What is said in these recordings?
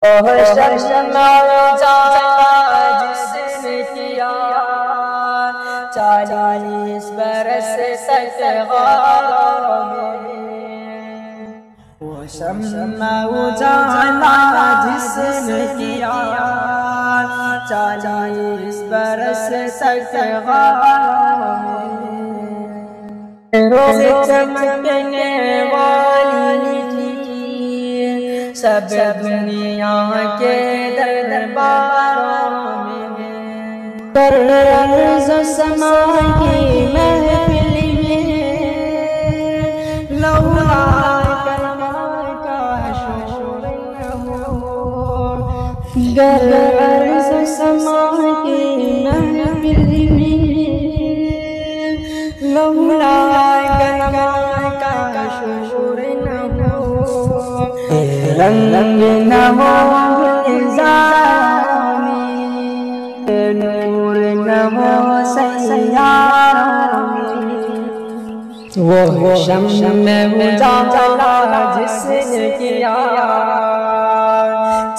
شمع اجالا جس نے کیا 40 برس تک غاروں میں، وہ شمع اجالا جس نے کیا 40 برس تک غاروں میں، روز چمکنے والی سب دنیا کے درباروں میں، پر عرض و سما کی محفل میں، لولا کلمات کا شور نہ ہو، گر عرض و سما کی محفل میں، لولا کلمات کا شور نہ ہو، رنگ نہ ہو نظام نور نہ ہو سیاروں میں، وہ شمع اجالا جس نے کیا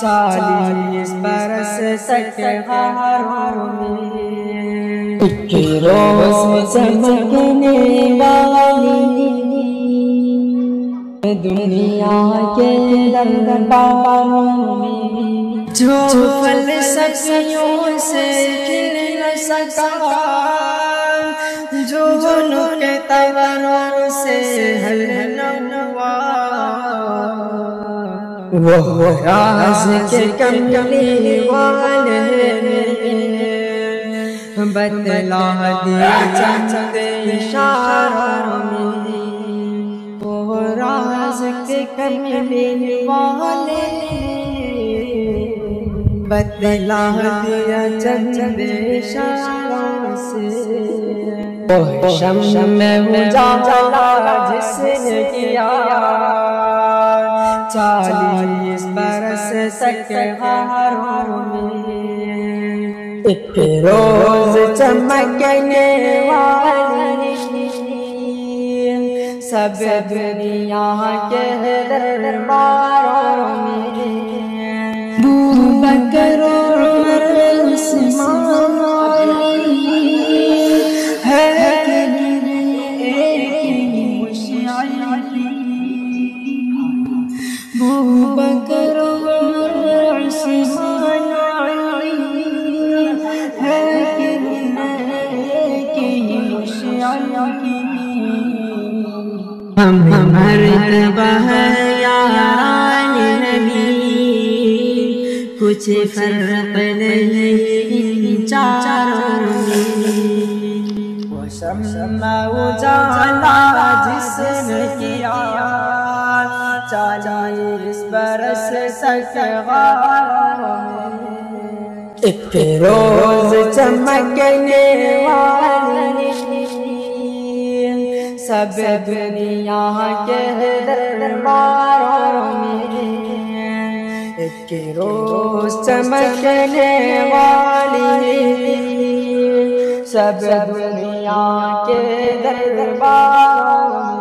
40 برس تک غاروں میں، ایک روز چمکنے والی دنیا کے درباروں میں، جو فلسفیوں سے کھل نہ سکا، جو نکتہ وروں سے حل نہ ہوا، وہ راز کے کملی والے بتلا دیا چند اشاروں میں، وہ راز کے کملی والے بتلا دیا چند اشاروں سے، وہ شمع اجالا جس نے کیا 40 برس تک غاروں میں، ایک روز چمکنے والی سب دنیا کے درباروں میں، ابوبکر اور عمر عثمان علی ہے ایک مشعل، ابوبکر اور عمر عثمان علی ہے ایک مشعل، ہم مرتبہ ہے یاران نبی، کچھ فرق نہیں چاروں میں، وہ شمع اجالا جس نے کیا 40 برس تک غاروں میں، ایک روز چمکنے والی سب دنیا کے درباروں میں، ایک روز چمکنے والی سب دنیا کے درباروں میں۔